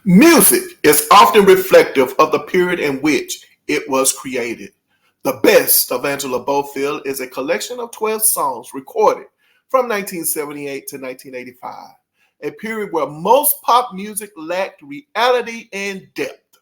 Music is often reflective of the period in which it was created. The Best of Angela Bofill is a collection of 12 songs recorded from 1978 to 1985, a period where most pop music lacked reality and depth,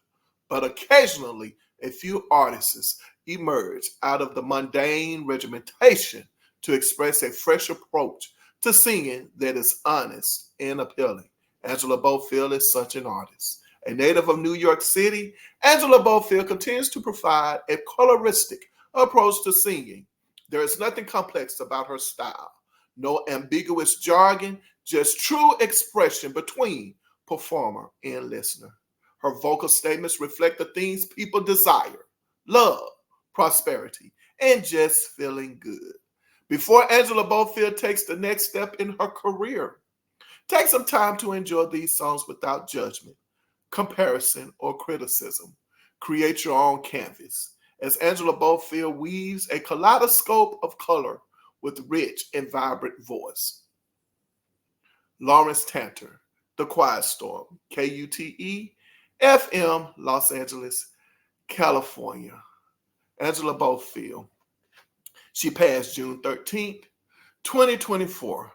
but occasionally a few artists emerged out of the mundane regimentation to express a fresh approach to singing that is honest and appealing. Angela Bofill is such an artist. A native of New York City, Angela Bofill continues to provide a coloristic approach to singing. There is nothing complex about her style, no ambiguous jargon, just true expression between performer and listener. Her vocal statements reflect the things people desire: love, prosperity, and just feeling good. Before Angela Bofill takes the next step in her career, take some time to enjoy these songs without judgment, comparison, or criticism. Create your own canvas as Angela Bofill weaves a kaleidoscope of color with rich and vibrant voice. Lawrence Tanter, The Quiet Storm, KUTE, FM, Los Angeles, California. Angela Bofill. She passed June 13th, 2024.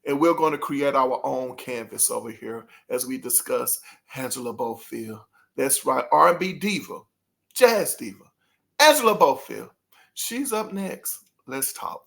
And we're going to create our own canvas over here as we discuss Angela Bofill. That's right, R&B diva, jazz diva, Angela Bofill. She's up next. Let's talk.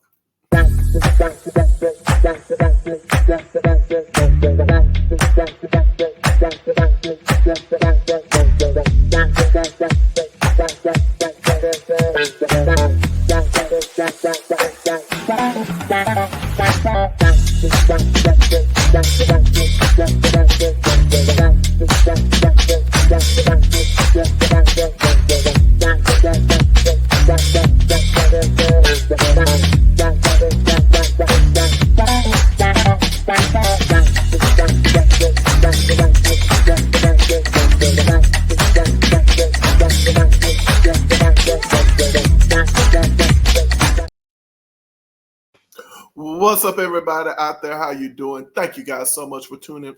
What's up, everybody out there? How you doing? Thank you guys so much for tuning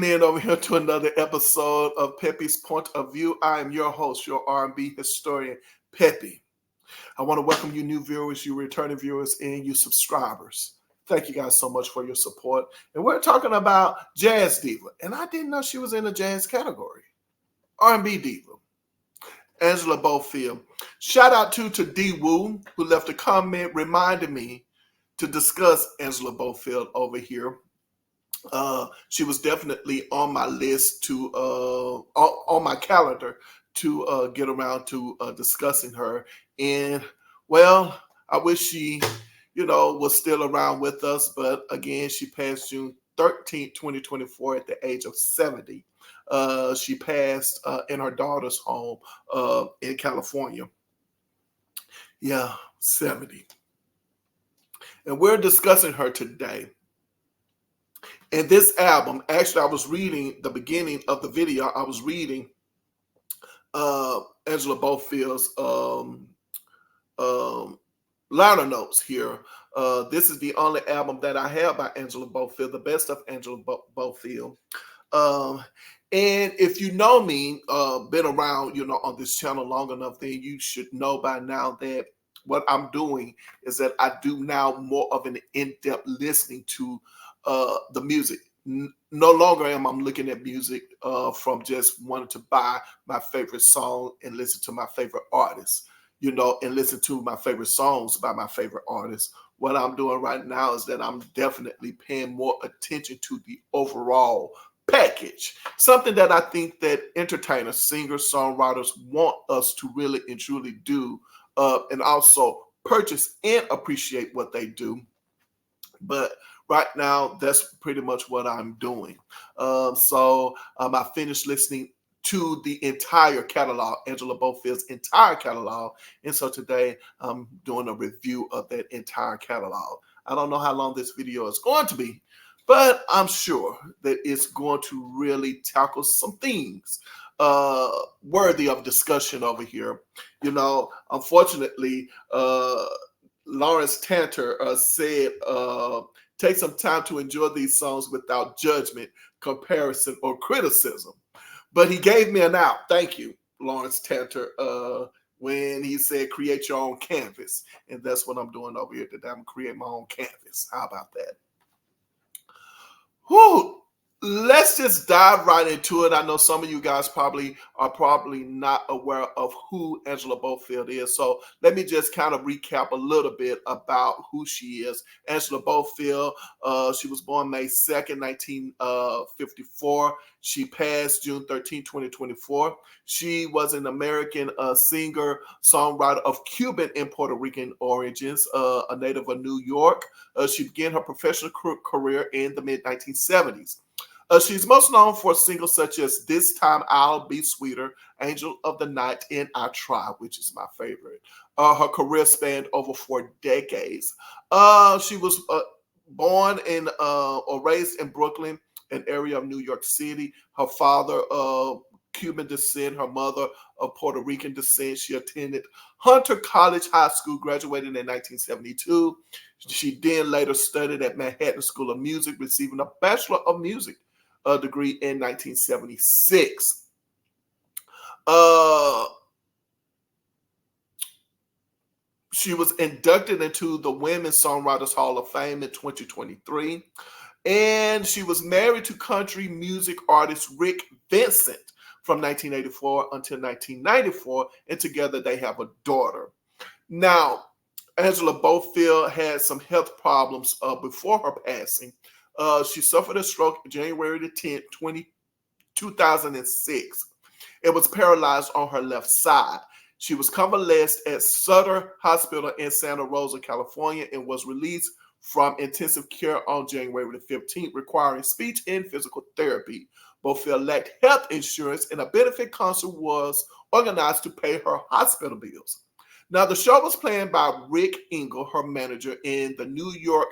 in over here to another episode of Pepe's Point of View. I am your host, your R&B historian, Pepe. I want to welcome you new viewers, you returning viewers, and you subscribers. Thank you guys so much for your support. And we're talking about jazz diva, and I didn't know she was in the jazz category. R&B diva, Angela Bofill. Shout out to D Woo, who left a comment reminding me to discuss Angela Bofill over here. She was definitely on my list to on my calendar to get around to discussing her. And well, I wish she, was still around with us. But again, she passed June 13th, 2024 at the age of 70. She passed in her daughter's home in California. Yeah, 70. And we're discussing her today. And this album, actually, I was reading the beginning of the video. I was reading Angela Bofill's liner notes here. This is the only album that I have by Angela Bofill, The Best of Angela Bofill. And if you know me, been around, on this channel long enough, then you should know by now that what I'm doing is that I do now more of an in-depth listening to the music. No longer am I looking at music from just wanting to buy my favorite song and listen to my favorite artist, and listen to my favorite songs by my favorite artists. What I'm doing right now is that I'm definitely paying more attention to the overall package, something that I think that entertainers, singers, songwriters want us to really and truly do, and also purchase and appreciate what they do. But right now, that's pretty much what I'm doing. So I finished listening to the entire catalog, Angela Bofill's entire catalog. And so today I'm doing a review of that entire catalog. I don't know how long this video is going to be, but I'm sure that it's going to really tackle some things worthy of discussion over here. Unfortunately, Lawrence Tanter said Take some time to enjoy these songs without judgment, comparison, or criticism. But he gave me an out. Thank you, Lawrence Tanter, when he said create your own canvas. And that's what I'm doing over here today. I'm going to create my own canvas. How about that? Whew. Let's just dive right into it. I know some of you guys are probably not aware of who Angela Bofill is. So let me just kind of recap a little bit about who she is. Angela Bofill, she was born May 2nd, 1954. She passed June 13, 2024. She was an American singer, songwriter of Cuban and Puerto Rican origins, a native of New York. She began her professional career in the mid-1970s. She's most known for singles such as This Time I'll Be Sweeter, Angel of the Night, and I Try, which is my favorite. Her career spanned over 4 decades. She was born in or raised in Brooklyn, an area of New York City. Her father, Cuban descent, her mother of Puerto Rican descent. She attended Hunter College High School, graduated in 1972. She then later studied at Manhattan School of Music, receiving a Bachelor of Music degree in 1976. She was inducted into the Women's Songwriters Hall of Fame in 2023. And she was married to country music artist Rick Vincent from 1984 until 1994. And together they have a daughter. Now, Angela Bofill had some health problems before her passing. She suffered a stroke January the 10th, 2006. It was paralyzed on her left side. She was convalesced at Sutter Hospital in Santa Rosa, California, and was released from intensive care on January the 15th, requiring speech and physical therapy. Bofill lacked health insurance, and a benefit concert was organized to pay her hospital bills. Now, the show was planned by Rick Engel, her manager, in the New York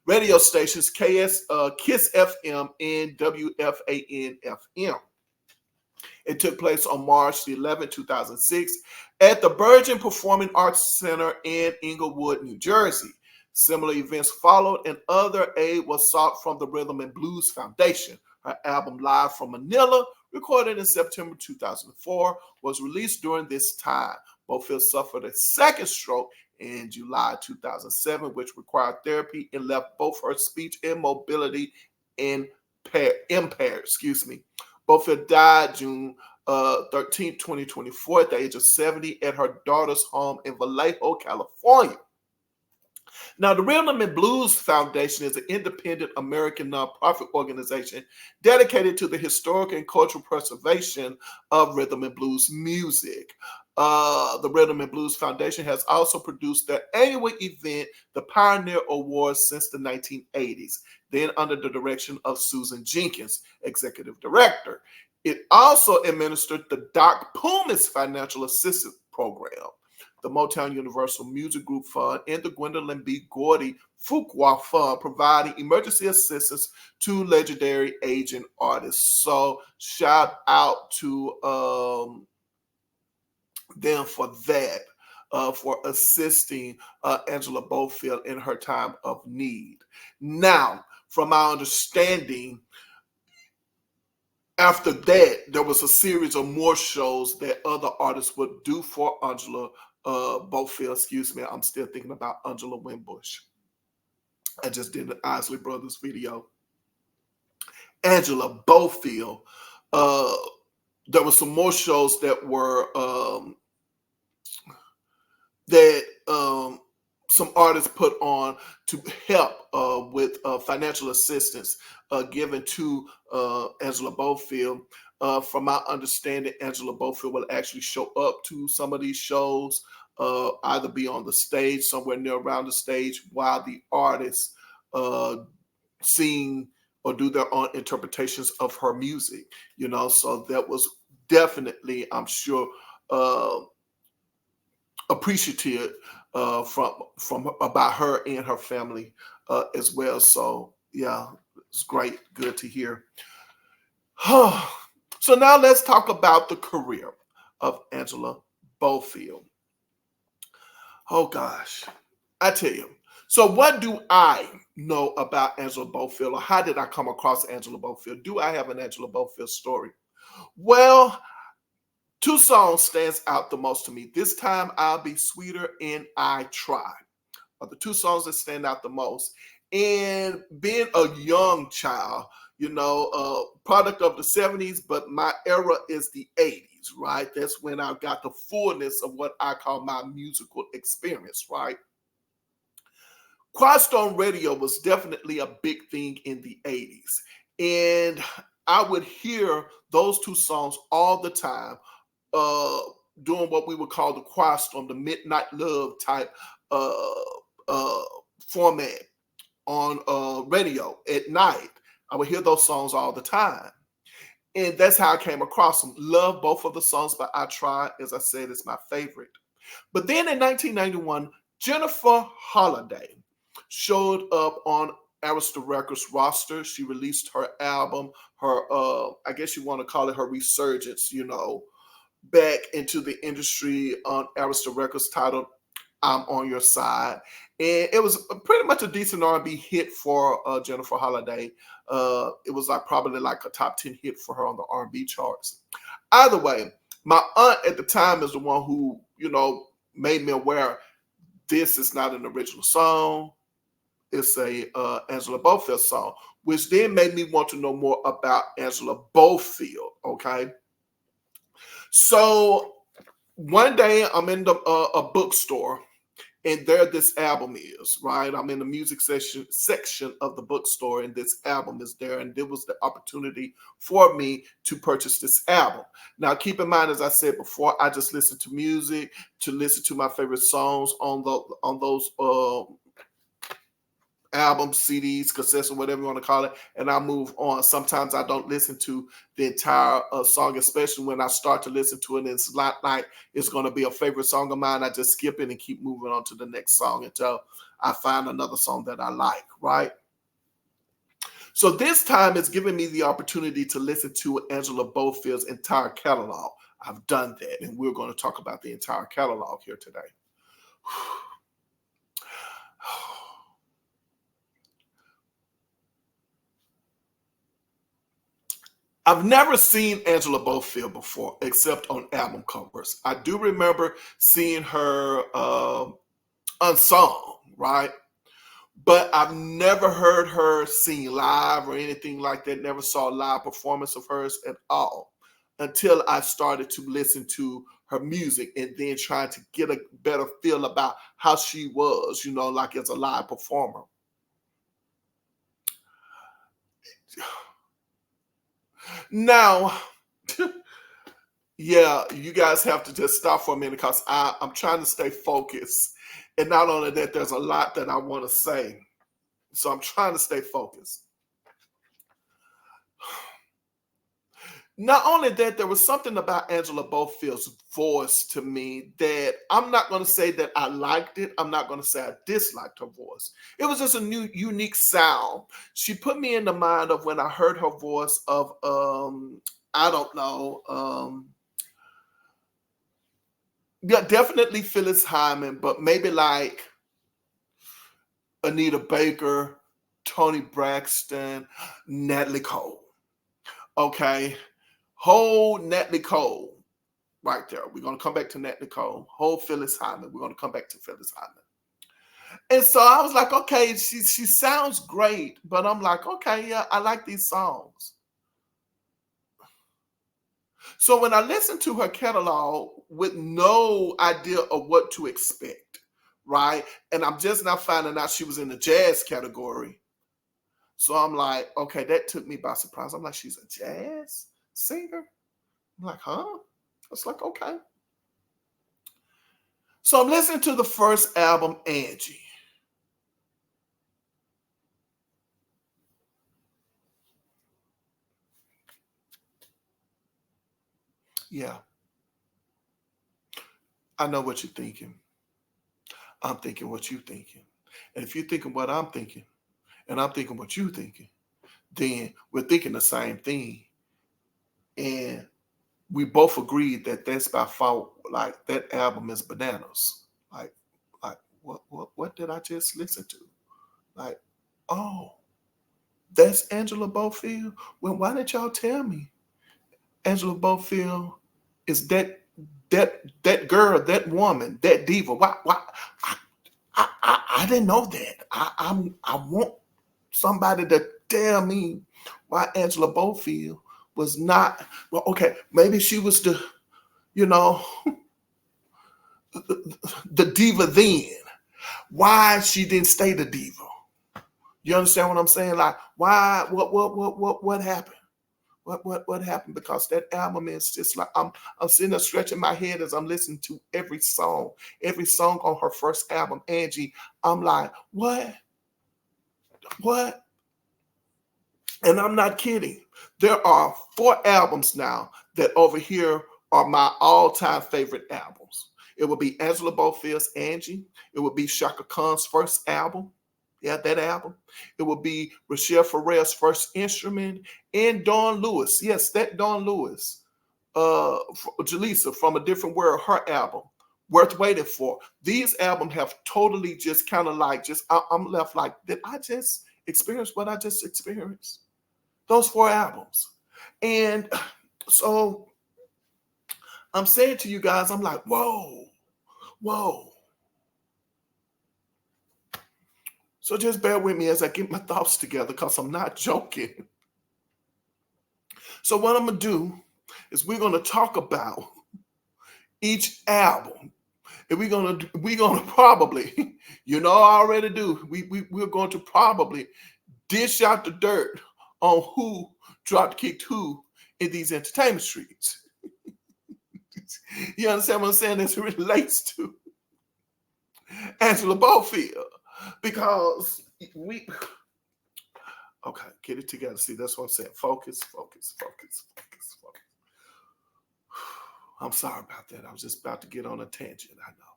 radio stations KISS FM and WFAN FM. It took place on March the 11th, 2006 at the Bergen Performing Arts Center in Englewood, New Jersey. Similar events followed, and other aid was sought from the Rhythm and Blues Foundation. Her album Live from Manila, recorded in September 2004, was released during this time. Bofill suffered a second stroke in July 2007, which required therapy and left both her speech and mobility impaired. Bofill died June 13, 2024, at the age of 70 at her daughter's home in Vallejo, California. Now, the Rhythm and Blues Foundation is an independent American nonprofit organization dedicated to the historic and cultural preservation of rhythm and blues music. The Rhythm and Blues Foundation has also produced their annual event, the Pioneer Awards, since the 1980s, then under the direction of Susan Jenkins, executive director. It also administered the Doc Pumis Financial Assistance Program, the Motown Universal Music Group Fund, and the Gwendolyn B. Gordy Fuqua Fund, providing emergency assistance to legendary aging artists. So shout out to them for that, for assisting Angela Bofill in her time of need. Now, from my understanding, after that, there was a series of more shows that other artists would do for Angela Bofill. Excuse me, I'm still thinking about Angela Winbush. I just did the Isley Brothers video. Angela Bofill. There were some more shows that were some artists put on to help with financial assistance given to Angela Bofill. From my understanding, Angela Bofill will actually show up to some of these shows, either be on the stage, somewhere near around the stage, while the artists sing or do their own interpretations of her music. You know, so that was definitely, I'm sure, appreciative from about her and her family as well. So yeah, it's great, good to hear. So now let's talk about the career of Angela Bofill. Oh gosh, I tell you, So what do I know about Angela Bofill, or how did I come across Angela Bofill? Do I have an Angela Bofill story? Well, two songs stands out the most to me. This Time I'll Be Sweeter and I Try are the two songs that stand out the most. And being a young child, product of the 70s, but my era is the 80s, right? That's when I got the fullness of what I call my musical experience, right? Quiet Radio was definitely a big thing in the 80s. And I would hear those two songs all the time, uh, doing what we would call the Quiet Storm, the Midnight Love type uh, uh, format on radio at night. I would hear those songs all the time. And that's how I came across them. Love both of the songs, but I Try, as I said, is my favorite. But then in 1991, Jennifer Holliday showed up on Arista Records roster. She released her album, her I guess you want to call it her resurgence, back into the industry on Arista Records, titled I'm On Your Side. And it was pretty much a decent R&B hit for Jennifer Holliday. It was probably like a top 10 hit for her on the R&B charts. Either way, my aunt at the time is the one who, made me aware this is not an original song. It's a Angela Bofill song, which then made me want to know more about Angela Bofill, okay? So one day I'm in a bookstore, and there this album is, right? I'm in the music section of the bookstore, and this album is there, and there was the opportunity for me to purchase this album. Now, keep in mind, as I said before, I just listen to music, to listen to my favorite songs on those albums, CDs, cassettes, or whatever you want to call it, and I move on. Sometimes I don't listen to the entire song, especially when I start to listen to it and it's not like it's going to be a favorite song of mine. I just skip it and keep moving on to the next song until I find another song that I like, right? So this time it's giving me the opportunity to listen to Angela Bofill's entire catalog. I've done that, and we're going to talk about the entire catalog here today. I've never seen Angela Bofill before, except on album covers. I do remember seeing her unsung, right? But I've never heard her sing live or anything like that. Never saw a live performance of hers at all until I started to listen to her music and then trying to get a better feel about how she was, like as a live performer. Now, yeah, you guys have to just stop for a minute because I'm trying to stay focused. And not only that, there's a lot that I want to say. So I'm trying to stay focused. Not only that, there was something about Angela Bofill's voice to me that I'm not going to say that I liked it. I'm not going to say I disliked her voice. It was just a new, unique sound. She put me in the mind of when I heard her voice of, I don't know, yeah, definitely Phyllis Hyman, but maybe like Anita Baker, Toni Braxton, Natalie Cole. Okay. Whole Natalie Cole right there. We're going to come back to Natalie Cole. Whole Phyllis Hyman. We're going to come back to Phyllis Hyman. And so I was like, okay, she sounds great. But I'm like, okay, yeah, I like these songs. So when I listened to her catalog with no idea of what to expect, right? And I'm just now finding out she was in the jazz category. So I'm like, okay, that took me by surprise. I'm like, she's a jazz singer? I'm like, huh? I was like, okay. So I'm listening to the first album, Angie. Yeah. I know what you're thinking. I'm thinking what you're thinking. And if you're thinking what I'm thinking, and I'm thinking what you're thinking, then we're thinking the same thing. And we both agreed that that's by far, like, that album is bananas. Like what did I just listen to? Like, oh, that's Angela Bofill. Well, why didn't y'all tell me Angela Bofill is that girl, that woman, that diva? Why? I didn't know that. I want somebody to tell me why Angela Bofill was not. Well, okay, maybe she was the, you know, the diva then. Why she didn't stay the diva? You understand what I'm saying? Like, why? What happened? What happened? Because that album is just like I'm sitting there stretching my head as I'm listening to every song on her first album, Angie. I'm like, what? And I'm not kidding. There are 4 albums now that over here are my all-time favorite albums. It would be Angela Bofill's Angie. It would be Shaka Khan's first album. Yeah, that album. It would be Rochelle Ferrell's First Instrument and Dawn Lewis. Yes, that Dawn Lewis. Jaleesa from A Different World, her album. Worth Waiting For. These albums have totally just kind of like, I'm left like, did I just experience what I just experienced? Those 4 albums. And so I'm saying to you guys, I'm like, whoa. So just bear with me as I get my thoughts together because I'm not joking. So what I'm going to do is we're going to talk about each album. And we're gonna probably, I already do. We're going to probably dish out the dirt on who dropped kicked who in these entertainment streets. You understand what I'm saying? As it relates to Angela Bofill. Because okay, get it together. See, that's what I'm saying. Focus. I'm sorry about that. I was just about to get on a tangent. I know.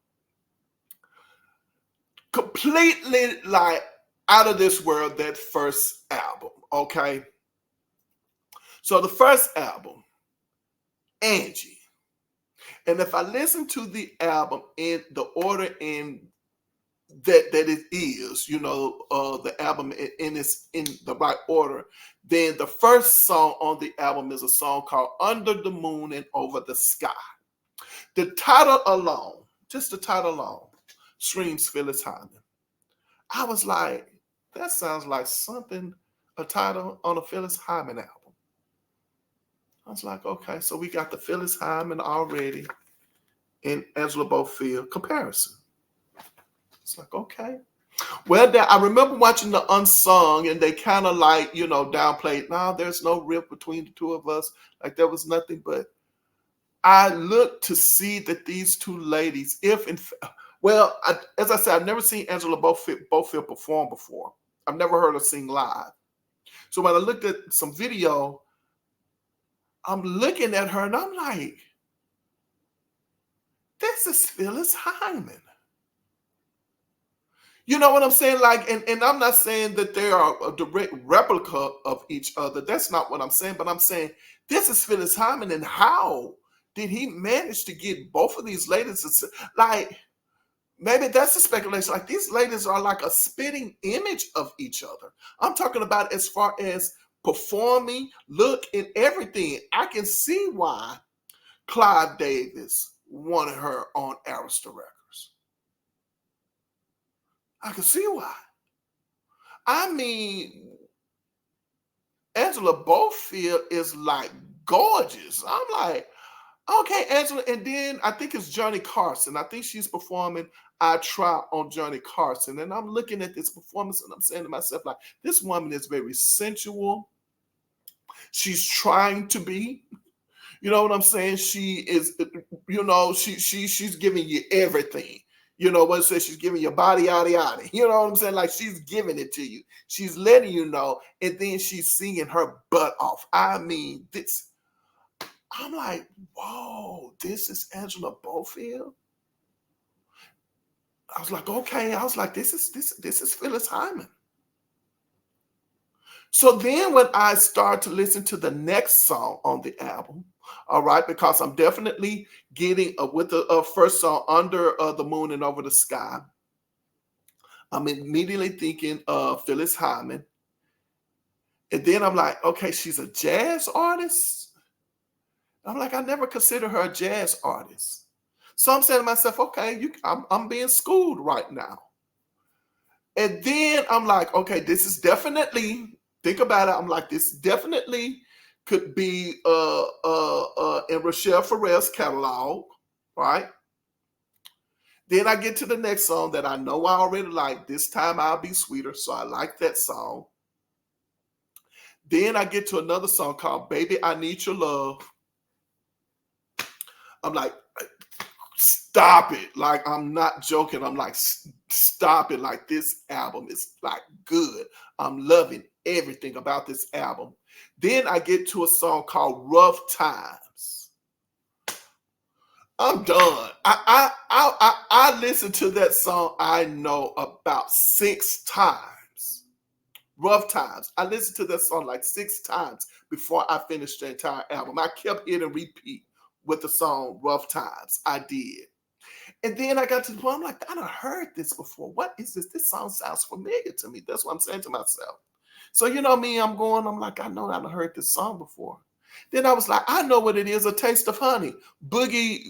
Completely like out of this world, that first album. Okay. So the first album, Angie. And if I listen to the album in the order that it is, the album in the right order, then the first song on the album is a song called Under the Moon and Over the Sky. The title alone, just the title alone, screams Phyllis Hyman. I was like, that sounds like a title on a Phyllis Hyman album. I was like, okay, so we got the Phyllis Hyman already in Angela Bofill comparison. It's like, okay. Well, I remember watching the Unsung, and they kind of like, downplayed. No, there's no rift between the two of us. Like there was nothing, but I looked to see that these two ladies, as I said, I've never seen Angela Bofill perform before. I've never heard her sing live. So when I looked at some video, I'm looking at her and I'm like, this is Phyllis Hyman. You know what I'm saying? Like, and I'm not saying that they are a direct replica of each other. That's not what I'm saying. But I'm saying this is Phyllis Hyman, and how did he manage to get both of these ladies to, like, maybe that's a speculation. Like these ladies are like a spitting image of each other. I'm talking about as far as performing, look, and everything. I can see why Clive Davis wanted her on Arista Records. I can see why. I mean, Angela Bofill is like gorgeous. I'm like, okay, Angela. And then I think it's Johnny Carson. I think she's performing I Try on Johnny Carson. And I'm looking at this performance and I'm saying to myself, like, this woman is very sensual. She's trying to be. You know what I'm saying? She is, she's giving you everything. You know what it says? She's giving you body, yada, yada. You know what I'm saying? Like she's giving it to you. She's letting you know. And then she's singing her butt off. I mean, I'm like, whoa, this is Angela Bofill. I was like, okay. I was like, this is Phyllis Hyman. So then when I start to listen to the next song on the album, all right, because I'm definitely getting with the first song, Under the Moon and Over the Sky. I'm immediately thinking of Phyllis Hyman. And then I'm like, okay, she's a jazz artist? I'm like, I never considered her a jazz artist. So I'm saying to myself, okay, I'm being schooled right now. And then I'm like, okay, this is definitely, think about it. I'm like, this definitely could be in Rochelle Ferrell's catalog, right? Then I get to the next song that I know I already like. This Time I'll Be Sweeter. So I like that song. Then I get to another song called Baby, I Need Your Love. I'm like, stop it. Like, I'm not joking. I'm like, stop it. Like, this album is like good. I'm loving everything about this album. Then I get to a song called Rough Times. I'm done. I listened to that song, I know, about 6 times. Rough Times. I listened to that song like 6 times before I finished the entire album. I kept hitting repeat with the song Rough Times. I did. And then I got to the point, I'm like, I done heard this before. What is this? This song sounds familiar to me. That's what I'm saying to myself. So you know me, I'm like, I know I done heard this song before. Then I was like, I know what it is, A Taste of Honey. Boogie,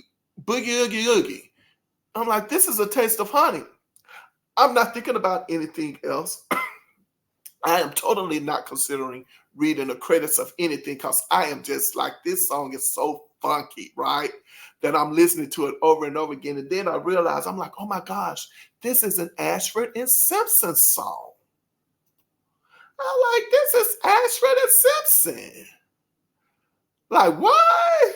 Oogie Oogie. I'm like, this is A Taste of Honey. I'm not thinking about anything else. I am totally not considering reading the credits of anything because I am just like, this song is so funky, right? That I'm listening to it over and over again. And then I realize, I'm like, oh my gosh, this is an Ashford and Simpson song. I'm like, this is Ashford and Simpson. Like, what?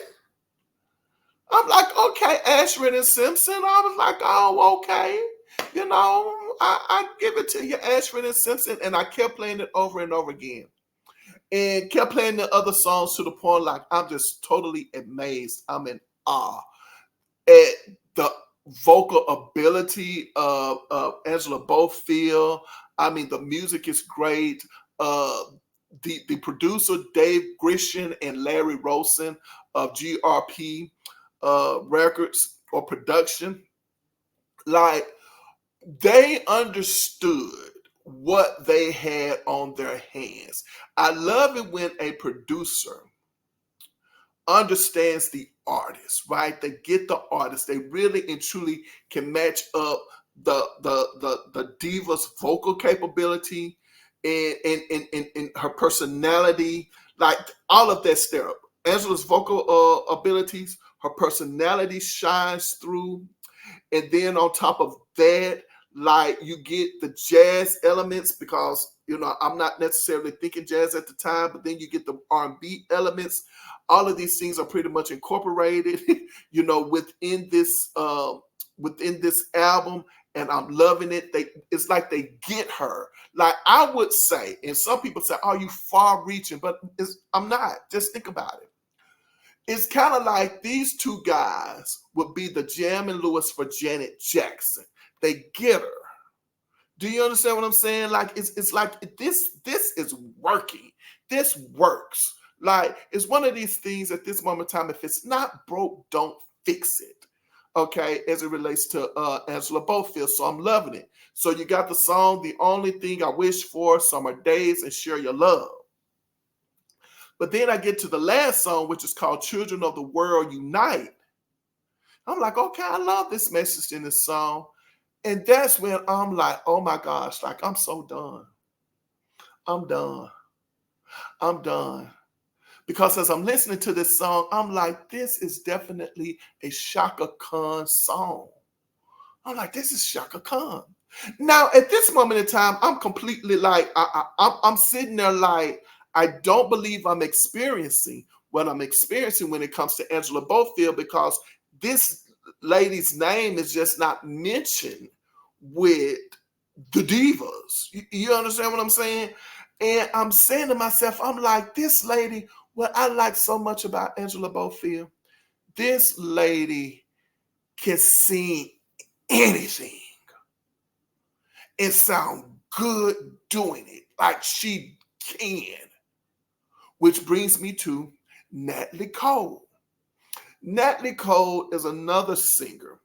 I'm like, okay, Ashford and Simpson. I was like, oh, okay. You know, I give it to you, Ashford and Simpson. And I kept playing it over and over again. And kept playing the other songs to the point like I'm just totally amazed. I'm in awe at the vocal ability of Angela Bofill. I mean, the music is great. The producer, Dave Grisham and Larry Rosen of GRP Records or Production, like, they understood what they had on their hands. I love it when a producer understands the artist, right? They get the artist. They really and truly can match up the diva's vocal capability and her personality, like all of that stuff. Angela's vocal abilities, her personality shines through. And then on top of that, like, you get the jazz elements because, you know, I'm not necessarily thinking jazz at the time, but then you get the R&B elements. All of these things are pretty much incorporated, you know, within this album, and I'm loving it. It's like they get her. Like, I would say, and some people say, "Oh, you far reaching," but I'm not. Just think about it. It's kind of like these two guys would be the Jam and Lewis for Janet Jackson. They get her. Do you understand what I'm saying? Like, it's like this is working. This works. Like, it's one of these things at this moment in time, if it's not broke, don't fix it. Okay, as it relates to Angela Bofill. So I'm loving it. So you got the song, The Only Thing I Wish For, Summer Days, and Share Your Love. But then I get to the last song, which is called Children of the World Unite. I'm like, okay, I love this message in this song. And that's when I'm like, oh my gosh, like, I'm so done. I'm done. I'm done. Because as I'm listening to this song, I'm like, this is definitely a Shaka Khan song. I'm like, this is Shaka Khan. Now, at this moment in time, I'm completely like, I'm sitting there like, I don't believe I'm experiencing what I'm experiencing when it comes to Angela Bofill, because this lady's name is just not mentioned with the divas. You understand what I'm saying? And I'm saying to myself, I'm like, this lady, what I like so much about Angela Bofill, this lady can sing anything and sound good doing it. Like, she can. Which brings me to Natalie Cole. Natalie Cole is another singer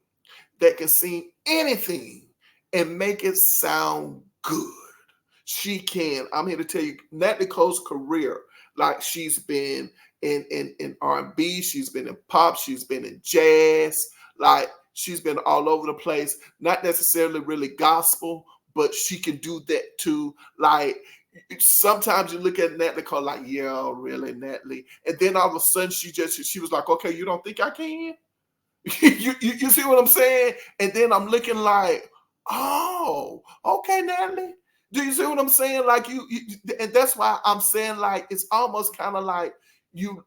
that can sing anything and make it sound good. She can. I'm here to tell you, Nat Nicole's career, like she's been in R&B, she's been in pop, she's been in jazz, like she's been all over the place. Not necessarily really gospel, but she can do that too. Like sometimes you look at Nat Nicole like, yeah, really, Natalie, and then all of a sudden she was like, okay, you don't think I can? You see what I'm saying? And then I'm looking like, oh, okay, Natalie. Do you see what I'm saying? Like and that's why I'm saying like it's almost kind of like you.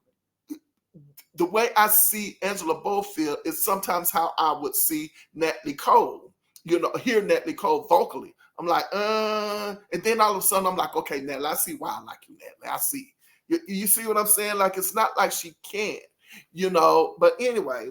The way I see Angela Bofill is sometimes how I would see Natalie Cole. Hear Natalie Cole vocally. I'm like, and then all of a sudden I'm like, okay, Natalie, I see why I like you, Natalie. I see. You see what I'm saying? Like it's not like she can't, But anyway,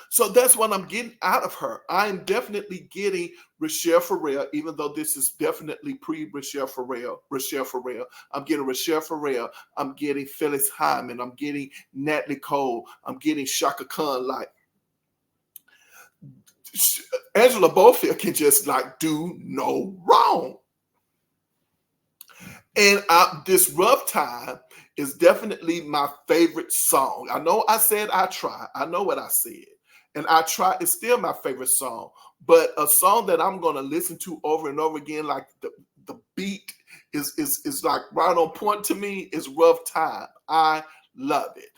so that's what I'm getting out of her. I'm definitely getting Rochelle Farrell, even though this is definitely pre-Rochelle Farrell. Rochelle Farrell. I'm getting Rochelle Farrell. I'm getting Phyllis Hyman. I'm getting Natalie Cole. I'm getting Shaka Khan. Like Angela Bofill can just like do no wrong. And this Rough Time is definitely my favorite song. I know I said I try. I know what I said. And I try is still my favorite song. But a song that I'm going to listen to over and over again, like the beat is like right on point to me, is Rough Time. I love it.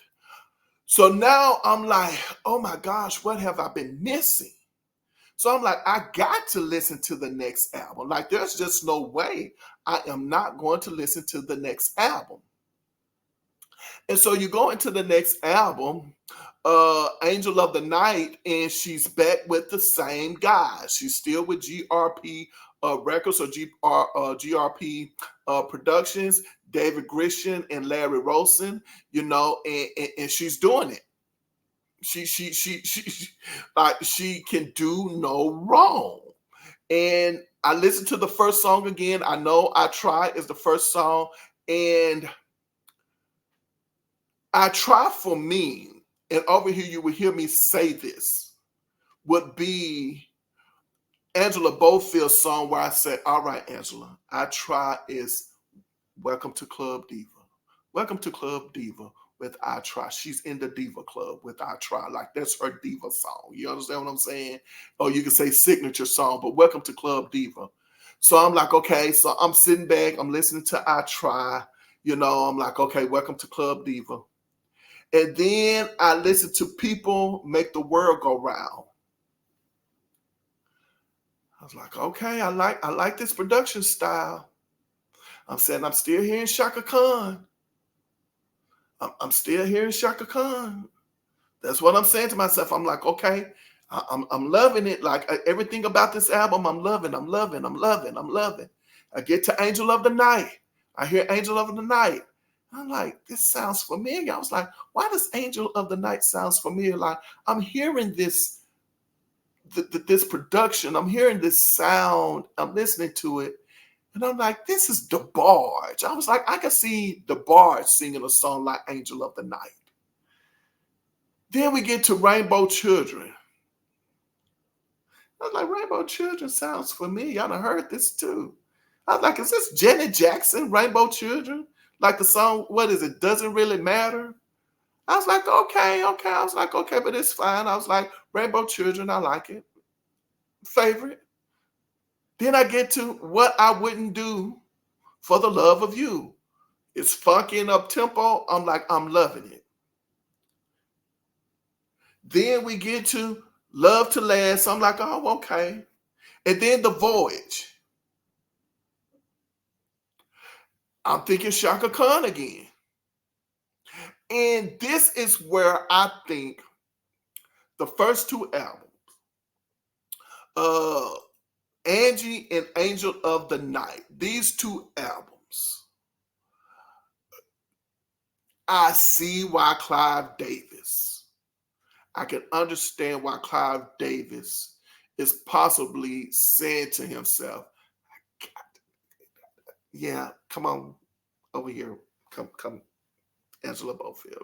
So now I'm like, oh my gosh, what have I been missing? So I'm like, I got to listen to the next album. Like, there's just no way I am not going to listen to the next album. And so you go into the next album, Angel of the Night, and she's back with the same guys. She's still with GRP Records or GRP Productions, David Grisham and Larry Rosen, and she's doing it. She like she can do no wrong. And I listened to the first song again. I know I Try is the first song, and I Try for me, and over here you will hear me say this, would be Angela Bofill's song where I said, all right, Angela, I Try is Welcome to Club Diva. Welcome to Club Diva with I Try. She's in the Diva Club with I Try. Like that's her Diva song. You understand what I'm saying? Or you can say signature song, but Welcome to Club Diva. So I'm like, okay, so I'm sitting back, I'm listening to I Try. I'm like, okay, Welcome to Club Diva. And then I listen to People Make the World Go Round. I was like, okay, I like this production style. I'm saying I'm still hearing Shaka Khan. I'm still hearing Shaka Khan. That's what I'm saying to myself. I'm like, okay, I'm loving it. Like everything about this album, I'm loving. I get to Angel of the Night. I hear Angel of the Night. I'm like, this sounds familiar. I was like, why does Angel of the Night sounds familiar? Like I'm hearing this production. I'm hearing this sound. I'm listening to it. And I'm like, this is DeBarge. I was like, I can see DeBarge singing a song like Angel of the Night. Then we get to Rainbow Children. I was like, Rainbow Children sounds familiar. I done heard this too. I was like, is this Janet Jackson, Rainbow Children? Like the song, what is it? Doesn't Really Matter? I was like, okay. I was like, okay, but it's fine. I was like, Rainbow Children, I like it. Favorite. Then I get to What I Wouldn't Do for the Love of You. It's funky and up tempo. I'm like, I'm loving it. Then we get to Love to Last. I'm like, oh, okay. And then The Voyage. I'm thinking Shaka Khan again. And this is where I think the first two albums, Angie and Angel of the Night, these two albums, I see why Clive Davis. I can understand why Clive Davis is possibly saying to himself, yeah, come on over here. Come, Angela Bofill.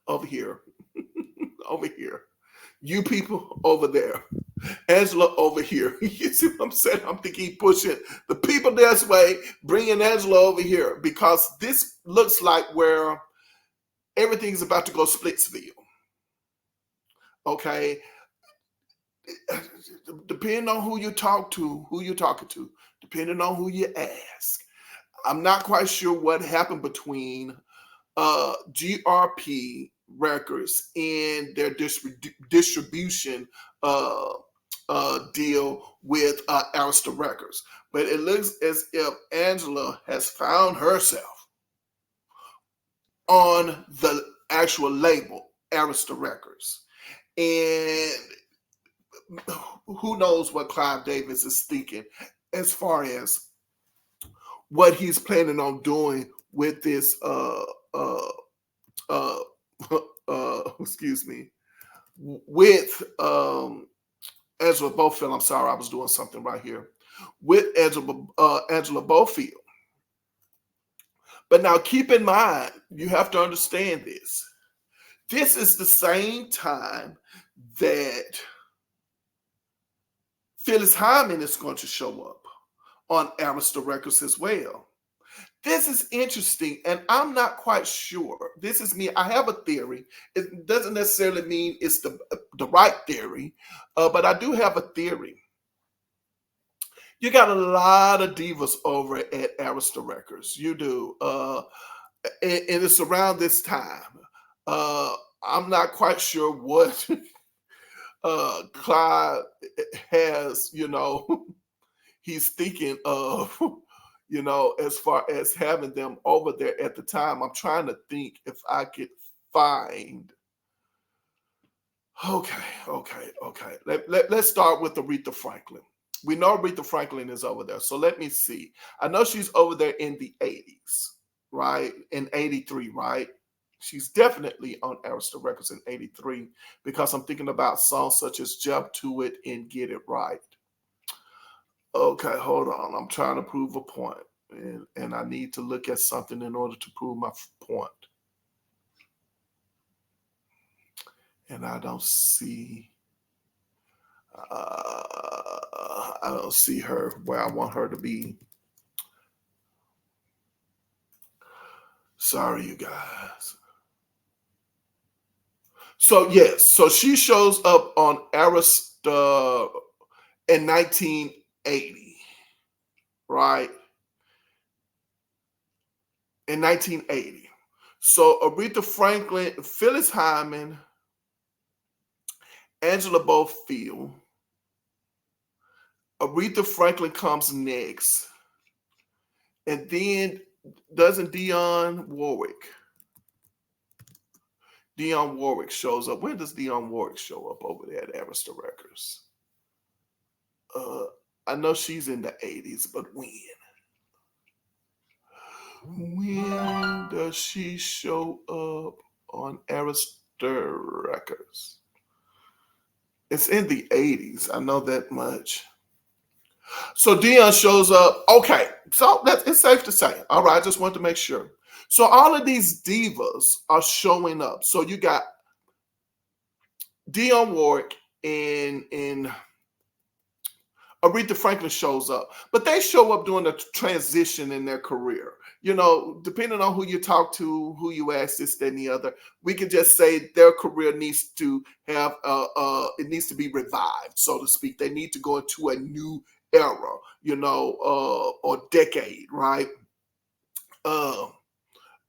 Over here. Over here. You people over there, Angela over here. You see what I'm saying? I'm thinking he pushing the people this way, bringing Angela over here because this looks like where everything's about to go Splitsville. Okay, depending on who you talk to, who you're talking to, depending on who you ask. I'm not quite sure what happened between GRP Records and their distribution deal with Arista Records. But it looks as if Angela has found herself on the actual label, Arista Records. And who knows what Clive Davis is thinking as far as what he's planning on doing with this excuse me, with Angela Bofill. I'm sorry, I was doing something right here. With Angela Bofill. But now keep in mind, you have to understand this. This is the same time that Phyllis Hyman is going to show up on Arista Records as well. This is interesting, and I'm not quite sure. This is me. I have a theory. It doesn't necessarily mean it's the right theory, but I do have a theory. You got a lot of divas over at Arista Records. You do. And it's around this time. I'm not quite sure what Clyde has, he's thinking of, as far as having them over there at the time. I'm trying to think if I could find. Okay. Let's start with Aretha Franklin. We know Aretha Franklin is over there. So let me see. I know she's over there in the 80s, right? In 83, right? She's definitely on Arista Records in 83 because I'm thinking about songs such as Jump to It and Get It Right. Okay, hold on. I'm trying to prove a point, and I need to look at something in order to prove my point. And I don't see her where I want her to be. Sorry, you guys. So yes, so she shows up on Arista in 1980, right? In 1980. So Aretha Franklin, Phyllis Hyman, Angela Bofill. Aretha Franklin comes next. And then doesn't Dionne Warwick shows up. When does Dionne Warwick show up over there at Arista Records? I know she's in the 80s, but when? When does she show up on Arista Records? It's in the 80s. I know that much. So Dionne shows up. Okay, so it's safe to say. All right, I just want to make sure. So all of these divas are showing up. So you got Dionne Warwick and Aretha Franklin shows up. But they show up during a transition in their career. Depending on who you talk to, who you ask, this, that, and the other, we can just say their career needs to have, it needs to be revived, so to speak. They need to go into a new era, or decade, right?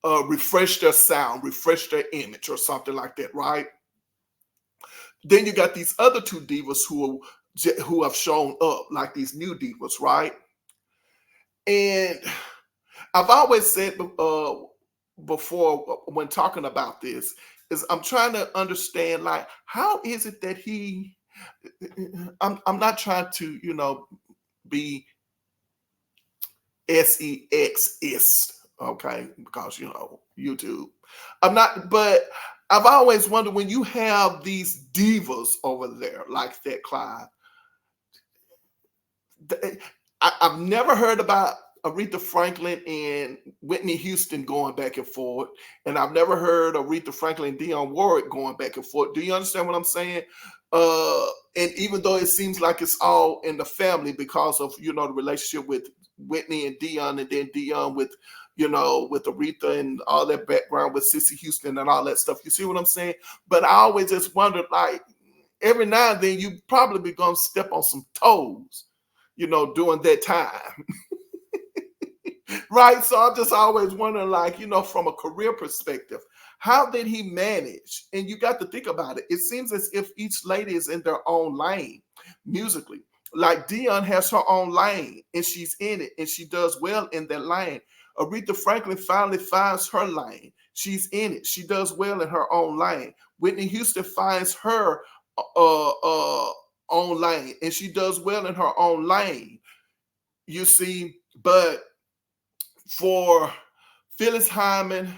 Refresh their sound, refresh their image or something like that, right? Then you got these other two divas who have shown up, like these new divas, right? And I've always said before when talking about this is I'm trying to understand, like, how is it that I'm not trying to, be sexist, okay, because YouTube. I'm not, but I've always wondered when you have these divas over there like that, Clyde. I've never heard about Aretha Franklin and Whitney Houston going back and forth, and I've never heard Aretha Franklin and Dionne Warwick going back and forth. Do you understand what I'm saying? And even though it seems like it's all in the family because of the relationship with Whitney and Dionne, and then Dionne with with Aretha and all that background with Cissy Houston and all that stuff. You see what I'm saying? But I always just wondered, like, every now and then you probably be gonna step on some toes, during that time. Right? So I'm just always wondering, like, from a career perspective, how did he manage? And you got to think about it. It seems as if each lady is in their own lane musically. Like Dionne has her own lane and she's in it and she does well in that lane. Aretha Franklin finally finds her lane. She's in it. She does well in her own lane. Whitney Houston finds her own lane and she does well in her own lane. You see, but for Phyllis Hyman,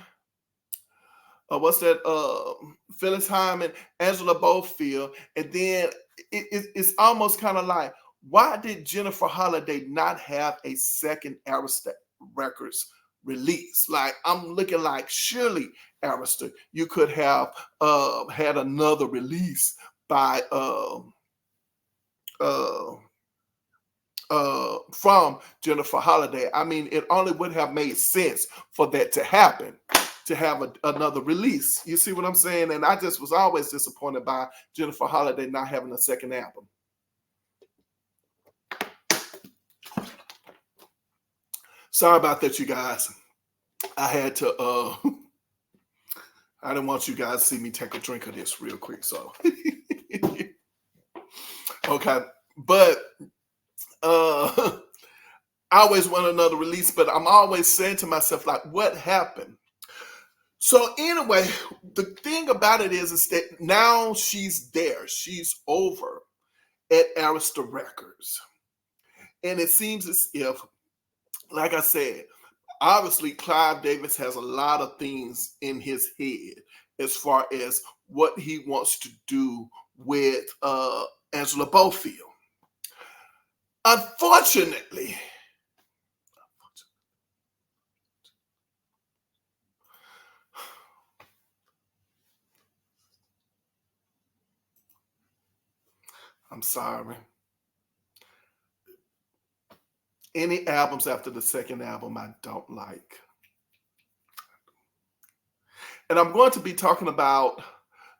Phyllis Hyman, Angela Bofill, and then it's almost kind of like, why did Jennifer Holliday not have a second Arista Records release? Like, I'm looking like, surely, Arista, you could have had another release by from Jennifer Holliday. I mean, it only would have made sense for that to happen, to have another release. You see what I'm saying? And I just was always disappointed by Jennifer Holliday not having a second album. Sorry about that, you guys. I had to, I didn't want you guys to see me take a drink of this real quick, so. Okay, but I always want another release, but I'm always saying to myself, like, what happened? So anyway, the thing about it is that now she's there. She's over at Arista Records. And it seems as if, like I said, obviously Clive Davis has a lot of things in his head as far as what he wants to do with Angela Bofill. Unfortunately, I'm sorry. Any albums after the second album I don't like. And I'm going to be talking about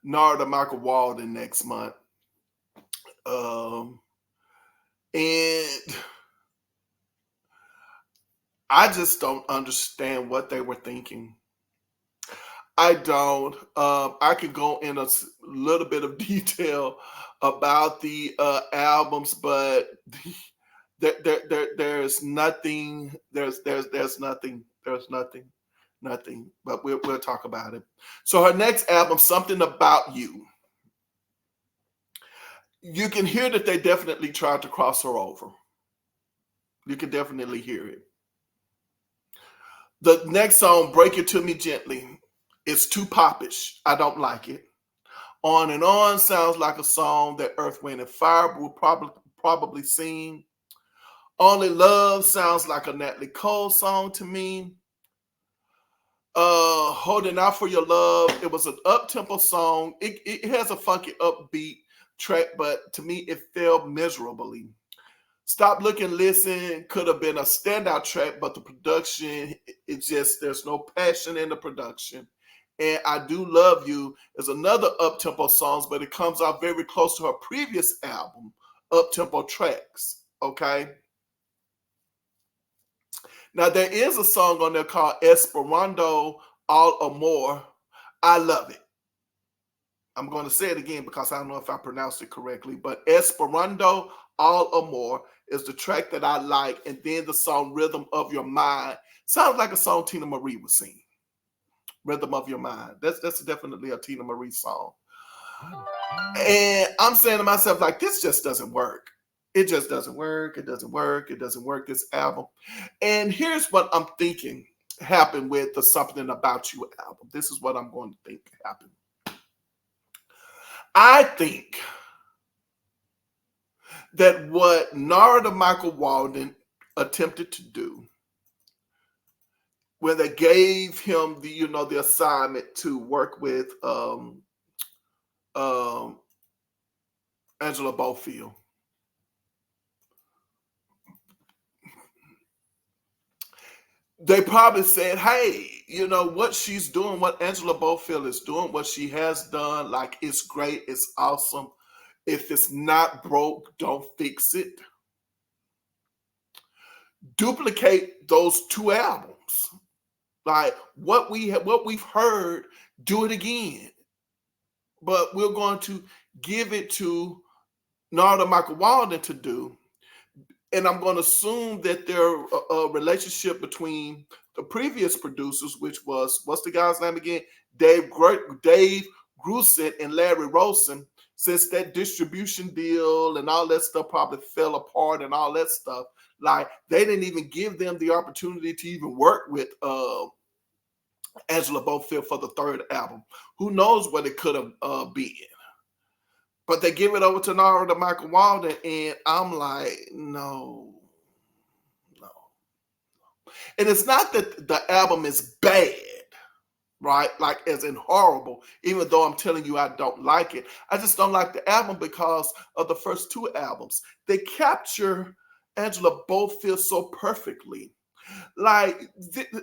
Narada Michael Walden next month. And I just don't understand what they were thinking. I don't. I could go in a little bit of detail about the albums, but there's nothing. There's nothing. But we'll talk about it. So her next album, Something About You. You can hear that they definitely tried to cross her over. You can definitely hear it. The next song, Break It To Me Gently, it's too popish. I don't like it. On and On sounds like a song that Earth, Wind, and Fire will probably sing. Only Love sounds like a Natalie Cole song to me. Holding Out For Your Love, it was an up-tempo song. It has a funky upbeat track, but to me it fell miserably. Stop Looking Listen could have been a standout track, but the production, it's just, there's no passion in the production. And I Do Love You is another up-tempo song, but it comes out very close to her previous album, up-tempo tracks, okay? Now, there is a song on there called Esperando All Amor. I love it. I'm going to say it again because I don't know if I pronounced it correctly, but Esperando All Amor is the track that I like. And then the song Rhythm of Your Mind sounds like a song Tina Marie would sing. Rhythm of Your Mind. That's definitely a Tina Marie song. And I'm saying to myself, like, this just doesn't work. It just doesn't work. It doesn't work. It doesn't work, this album. And here's what I'm thinking happened with the Something About You album. This is what I'm going to think happened. I think that what Narada Michael Walden attempted to do when they gave him the assignment to work with um, Angela Bofill. They probably said, hey, what she's doing, what Angela Bofill is doing, what she has done, like, it's great, it's awesome. If it's not broke, don't fix it. Duplicate those 2 albums. Like, what we've heard, do it again. But we're going to give it to Narada Michael Walden to do. And I'm going to assume that their relationship between the previous producers, which was, what's the guy's name again? Dave Grusin and Larry Rosen, since that distribution deal and all that stuff probably fell apart and all that stuff, like, they didn't even give them the opportunity to even work with Angela Bofill for the 3rd album. Who knows what it could have been? But they give it over to Narada Michael Walden, and I'm like, no. And it's not that the album is bad, right? Like, as in horrible, even though I'm telling you I don't like it. I just don't like the album because of the first 2 albums. They capture Angela Bofill so perfectly. Like,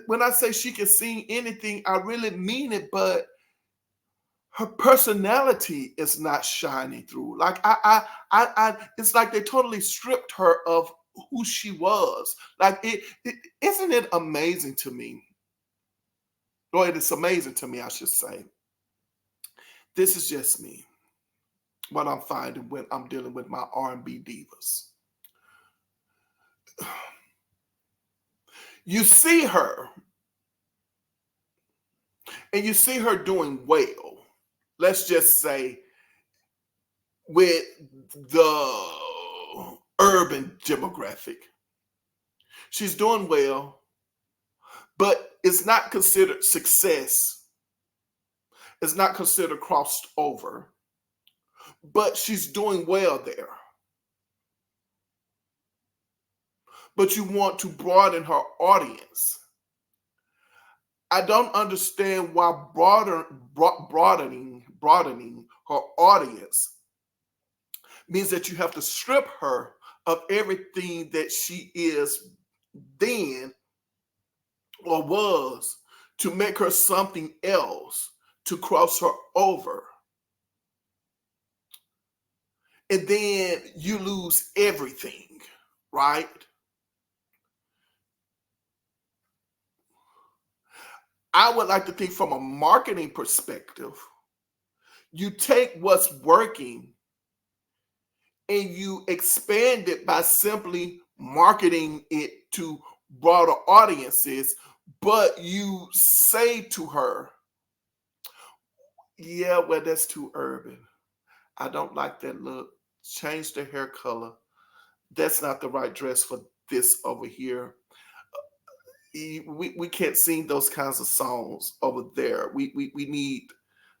when I say she can sing anything, I really mean it, but her personality is not shining through. Like, it's like they totally stripped her of who she was. Like, isn't it amazing to me? Or it is amazing to me, I should say. This is just me. What I'm finding when I'm dealing with my R&B divas. You see her, and you see her doing well. Let's just say with the urban demographic. She's doing well, but it's not considered success. It's not considered crossed over, but she's doing well there. But you want to broaden her audience. I don't understand why broadening her audience means that you have to strip her of everything that she is then or was to make her something else, to cross her over. And then you lose everything, right? I would like to think from a marketing perspective, you take what's working and you expand it by simply marketing it to broader audiences, but you say to her, yeah, well, that's too urban. I don't like that look. Change the hair color. That's not the right dress for this over here. We can't sing those kinds of songs over there. We need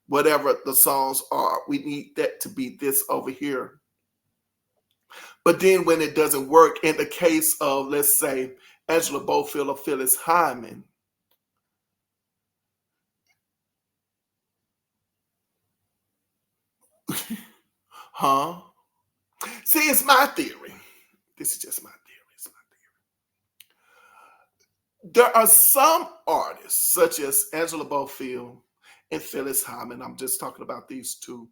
whatever the songs are. We need that to be this over here. But then when it doesn't work, in the case of, let's say, Angela Bofill or Phyllis Hyman, huh? See, it's my theory. This is just my theory. It's my theory. There are some artists, such as Angela Bofill and Phyllis Hyman, I'm just talking about these 2,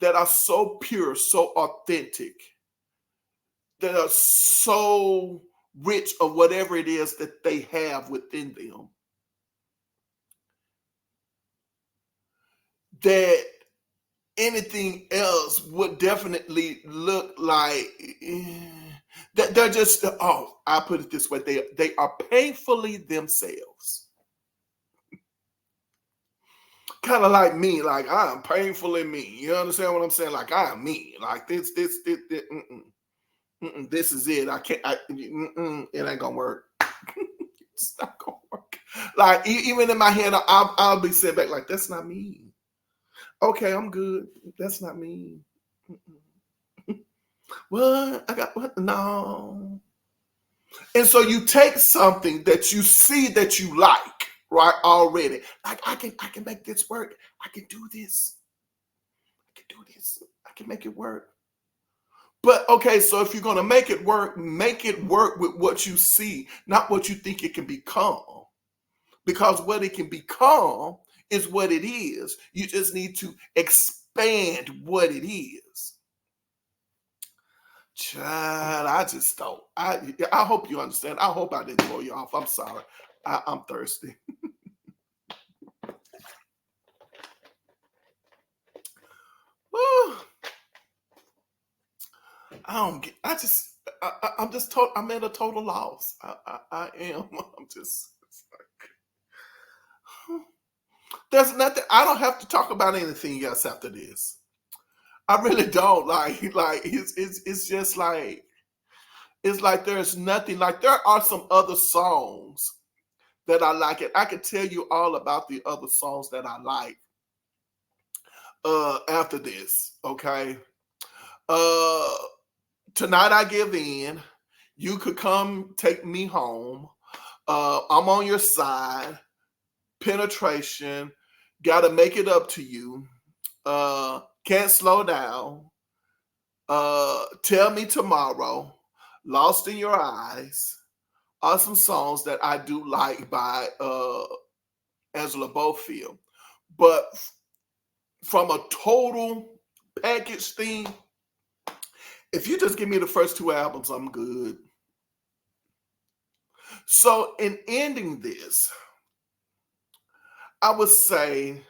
that are so pure, so authentic, that are so rich of whatever it is that they have within them, that anything else would definitely look like that they're just, oh, I put it this way, they are painfully themselves. Kind of like me, like I am painfully me. You understand what I'm saying? Like I am me. Like this this is it. I can't. It ain't gonna work. It's not gonna work. Like even in my head, I'll be sitting back like that's not me. Okay, I'm good. That's not me. What? I got what? No. And so you take something that you see that you like, right, already. Like I can make this work. I can do this. I can do this. I can make it work. But okay, so if you're gonna make it work with what you see, not what you think it can become. Because what it can become is what it is. You just need to expand what it is. Child, I just don't. I hope you understand. I hope I didn't throw you off. I'm sorry. I'm thirsty. I don't get. I'm just. I'm at a total loss. I am. I'm just. There's nothing. I don't have to talk about anything else after this. I really don't. Like it's just like it's like there's nothing. Like there are some other songs that I like. It. I could tell you all about the other songs that I like. After this, okay. Uh, Tonight I give in. You could come take me home. I'm on your side. Penetration. Gotta make it up to you. Can't slow down. Tell me tomorrow. Lost in your eyes. Are some songs that I do like by Angela Bofill. But from a total package thing, if you just give me the first two albums, I'm good. So in ending this, I would say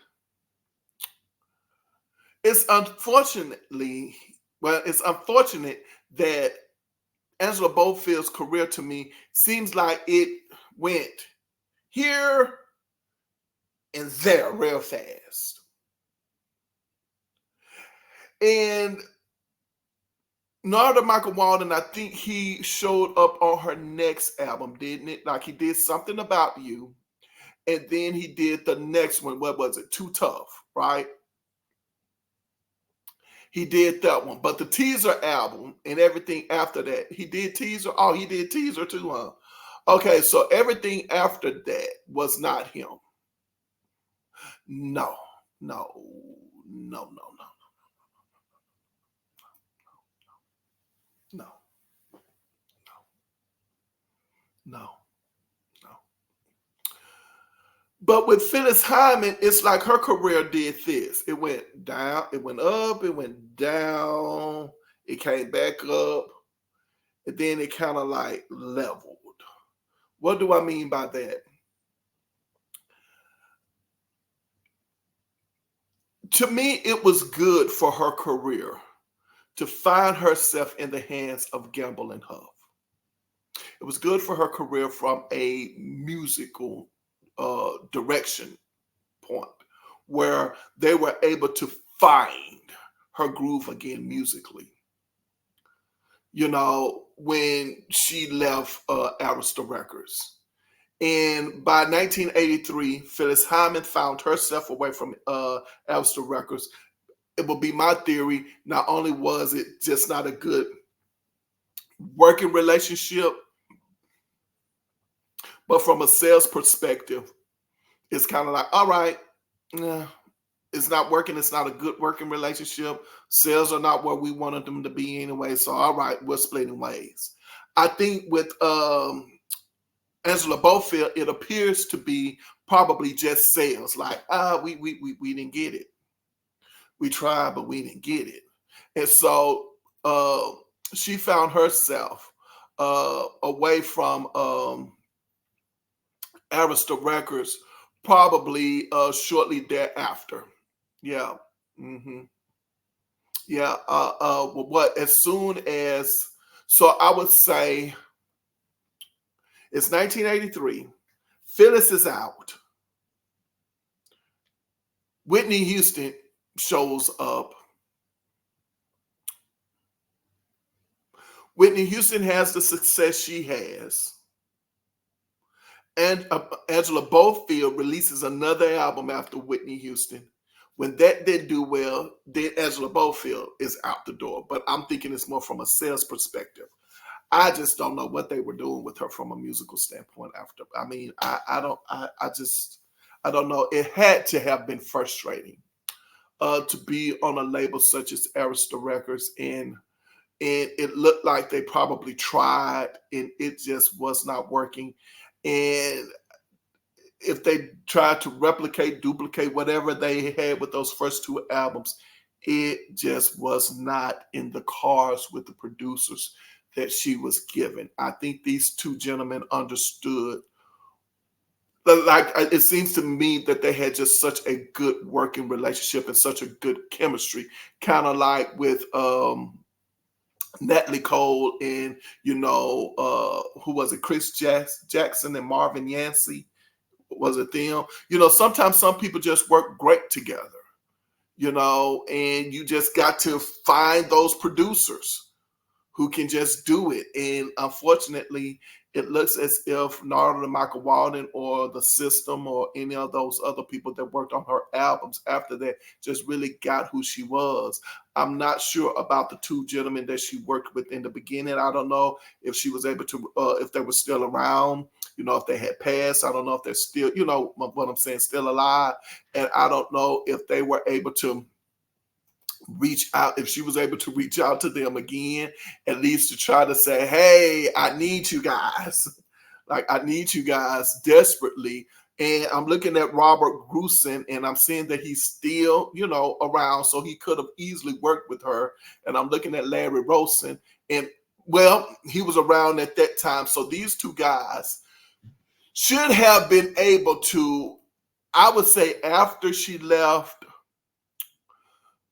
it's unfortunate that Angela Bofill's career to me seems like it went here and there real fast. And Narada Michael Walden, I think he showed up on her next album, didn't it? Like he did Something About You. And then he did the next one. What was it? Too Tough, right? He did that one. But the teaser album and everything after that, he did teaser. Oh, he did teaser too, huh? Okay, so everything after that was not him. No, no, no, no, no, no, no, no. But with Phyllis Hyman, it's like her career did this. It went down, it went up, it went down, it came back up, and then it kind of like leveled. What do I mean by that? To me, it was good for her career to find herself in the hands of Gamble and Huff. It was good for her career from a musical direction point where they were able to find her groove again musically. You know, when she left Arista Records. And by 1983, Phyllis Hyman found herself away from Arista Records. It would be my theory, not only was it just not a good working relationship, but from a sales perspective, it's kind of like, all right, it's not working. It's not a good working relationship. Sales are not where we wanted them to be anyway. So, all right, we're splitting ways. I think with Angela Bofill, it appears to be probably just sales. Like, we didn't get it. We tried, but we didn't get it. And so she found herself away from Arista Records probably shortly thereafter. Yeah. Mm-hmm. Yeah. What? As soon as, so I would say it's 1983. Phyllis is out. Whitney Houston shows up. Whitney Houston has the success she has. And Angela Bofill releases another album after Whitney Houston. When that didn't do well, then Angela Bofill is out the door. But I'm thinking it's more from a sales perspective. I just don't know what they were doing with her from a musical standpoint after. I mean, I don't know. It had to have been frustrating to be on a label such as Arista Records, and it looked like they probably tried and it just was not working. And if they tried to replicate, duplicate whatever they had with those first two albums, it just was not in the cards with the producers that she was given. I think these two gentlemen understood. Like it seems to me that they had just such a good working relationship and such a good chemistry, kind of like with Natalie Cole and who was it, Chris Jackson and Marvin Yancey, was it them? Sometimes some people just work great together, and you just got to find those producers who can just do it. And unfortunately, it looks as if neither Michael Walden or the System or any of those other people that worked on her albums after that just really got who she was. I'm not sure about the two gentlemen that she worked with in the beginning. I don't know if she was able to, if they were still around, if they had passed. I don't know if they're still, what I'm saying, still alive. And I don't know if they were able to reach out, if she was able to reach out to them again, at least to try to say, hey, I need you guys. Like, I need you guys desperately. And I'm looking at Robert Grusin, and I'm seeing that he's still, around, so he could have easily worked with her. And I'm looking at Larry Rosen, and, well, he was around at that time. So these two guys should have been able to, I would say, after she left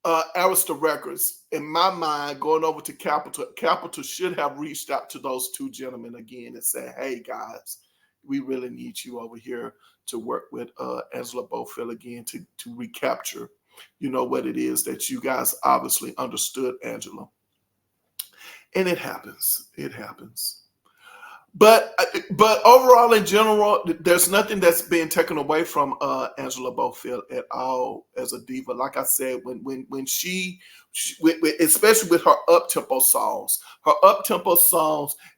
Arista Records, in my mind, going over to Capitol should have reached out to those two gentlemen again and said, hey, guys, we really need you over here to work with Angela Bofill again to recapture, what it is that you guys obviously understood, Angela. And it happens. It happens. But overall, in general, there's nothing that's being taken away from Angela Bofill at all as a diva. Like I said, when she especially with her up-tempo songs,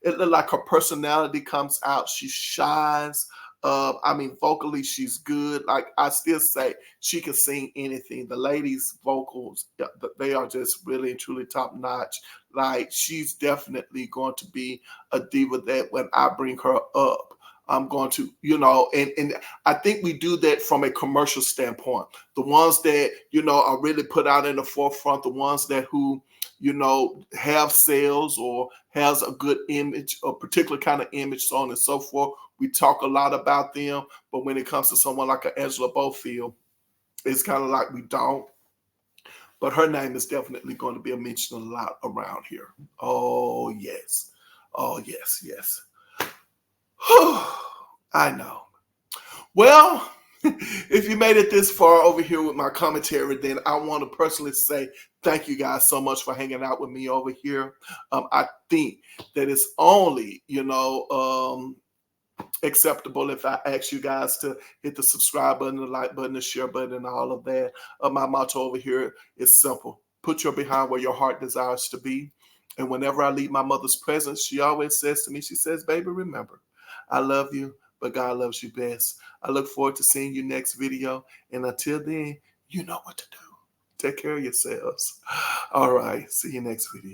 it look like her personality comes out. She shines. I mean, vocally, she's good. Like, I still say she can sing anything. The ladies' vocals, they are just really and truly top notch. Like, she's definitely going to be a diva that when I bring her up, I'm going to, and I think we do that from a commercial standpoint. The ones that, are really put out in the forefront, the ones that who, have sales or has a good image, a particular kind of image, so on and so forth. We talk a lot about them, but when it comes to someone like an Angela Bofill, it's kind of like we don't. But her name is definitely going to be mentioned a lot around here. Oh, yes. Oh, yes, yes. I know. Well, if you made it this far over here with my commentary, then I want to personally say thank you guys so much for hanging out with me over here. I think that it's only, acceptable if I ask you guys to hit the subscribe button, the like button, the share button, and all of that. My motto over here is simple. Put your behind where your heart desires to be. And whenever I leave my mother's presence, she always says to me, she says, baby, remember, I love you, but God loves you best. I look forward to seeing you next video. And until then, you know what to do. Take care of yourselves. All right. See you next video.